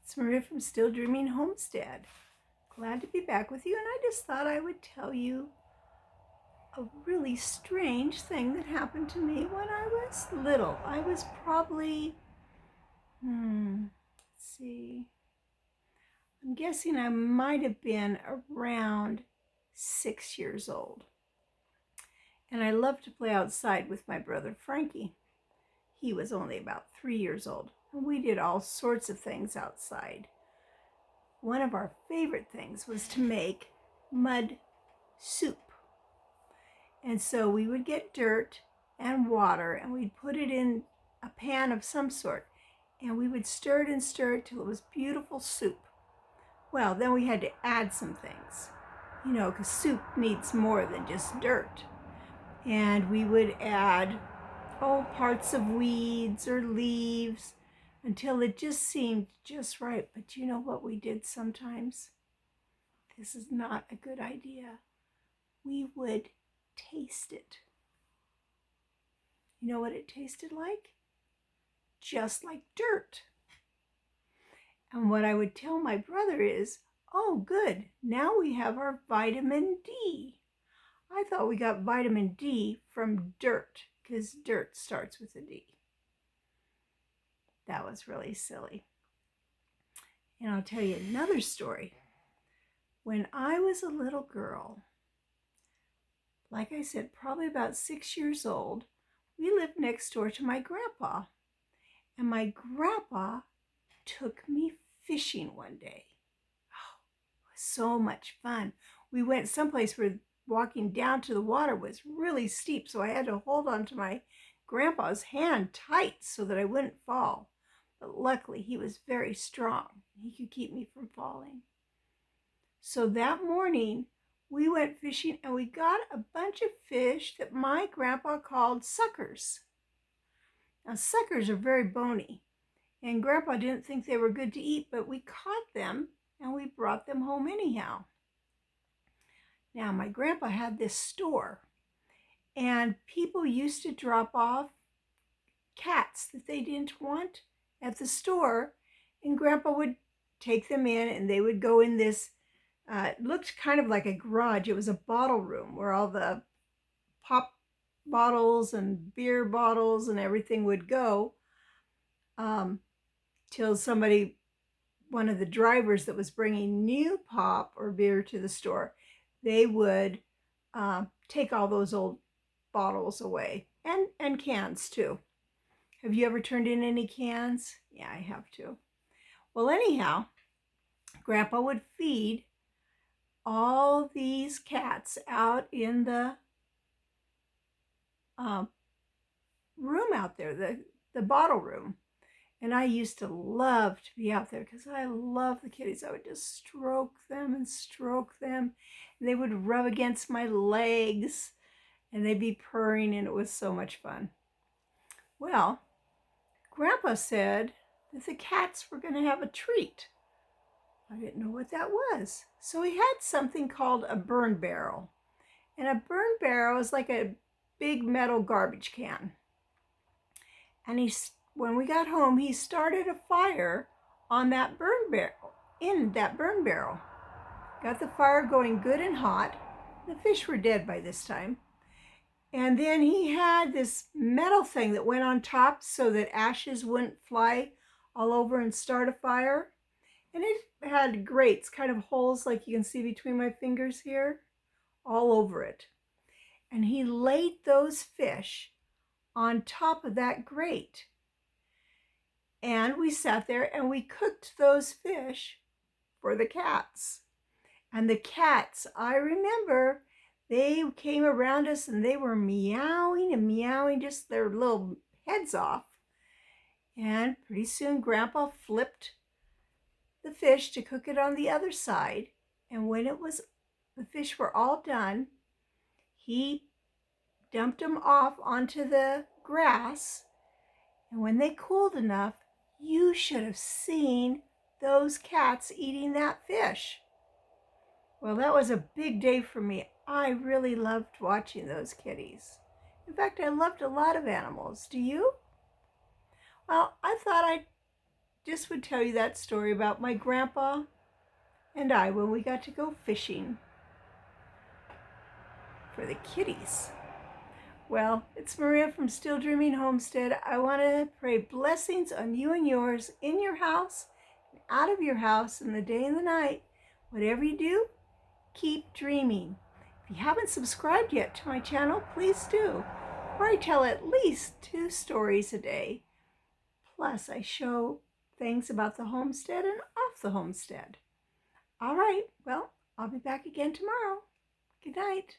It's Maria from Still Dreaming Homestead. Glad to be back with you, and I just thought I would tell you a really strange thing that happened to me when I was little. I was probably, let's see, I'm guessing I might have been around 6 years old. And I loved to play outside with my brother Frankie. He was only about 3 years old, and we did all sorts of things outside. One of our favorite things was to make mud soup. And so we would get dirt and water and we'd put it in a pan of some sort, and we would stir it and stir it till it was beautiful soup. Well, then we had to add some things, because soup needs more than just dirt. And we would add parts of weeds or leaves until it just seemed just right. But you know what we did sometimes? This is not a good idea. We would taste it. You know what it tasted like? Just like dirt. And what I would tell my brother is, oh, good, now we have our vitamin D. I thought we got vitamin D from dirt, because dirt starts with a D. That was really silly. And I'll tell you another story. When I was a little girl, like I said, probably about 6 years old, we lived next door to my grandpa. And my grandpa took me fishing one day. Oh, it was so much fun. We went someplace where walking down to the water was really steep, so I had to hold on to my grandpa's hand tight so that I wouldn't fall. But luckily, he was very strong. He could keep me from falling. So that morning, we went fishing and we got a bunch of fish that my grandpa called suckers. Now, suckers are very bony, and Grandpa didn't think they were good to eat, but we caught them and we brought them home anyhow. Now, my grandpa had this store, and people used to drop off cats that they didn't want at the store, and Grandpa would take them in, and they would go in this, it looked kind of like a garage. It was a bottle room where all the pop bottles and beer bottles and everything would go, till somebody, one of the drivers that was bringing new pop or beer to the store, they would take all those old bottles away, and cans too. Have you ever turned in any cans? Yeah, I have too. Well, anyhow, Grandpa would feed all these cats out in the room out there, the bottle room. And I used to love to be out there because I love the kitties. I would just stroke them and stroke them. And they would rub against my legs and they'd be purring, and it was so much fun. Well, Grandpa said that the cats were going to have a treat. I didn't know what that was. So he had something called a burn barrel. And a burn barrel is like a big metal garbage can. And when we got home, he started a fire on that burn barrel, in that burn barrel. Got the fire going good and hot. The fish were dead by this time. And then he had this metal thing that went on top so that ashes wouldn't fly all over and start a fire. And it had grates, kind of holes like you can see between my fingers here, all over it. And he laid those fish on top of that grate. And we sat there and we cooked those fish for the cats. And the cats, I remember, they came around us and they were meowing and meowing just their little heads off. And pretty soon Grandpa flipped the fish to cook it on the other side. And when the fish were all done, he dumped them off onto the grass. And when they cooled enough, you should have seen those cats eating that fish. Well, that was a big day for me. I really loved watching those kitties. In fact, I loved a lot of animals. Do you? Well, I thought I'd just would tell you that story about my grandpa and I when we got to go fishing for the kitties. Well, it's Maria from Still Dreaming Homestead. I want to pray blessings on you and yours in your house, out of your house, in the day and the night. Whatever you do, keep dreaming. If you haven't subscribed yet to my channel, please do. Where I tell at least 2 stories a day. Plus, I show things about the homestead and off the homestead. All right, well, I'll be back again tomorrow. Good night.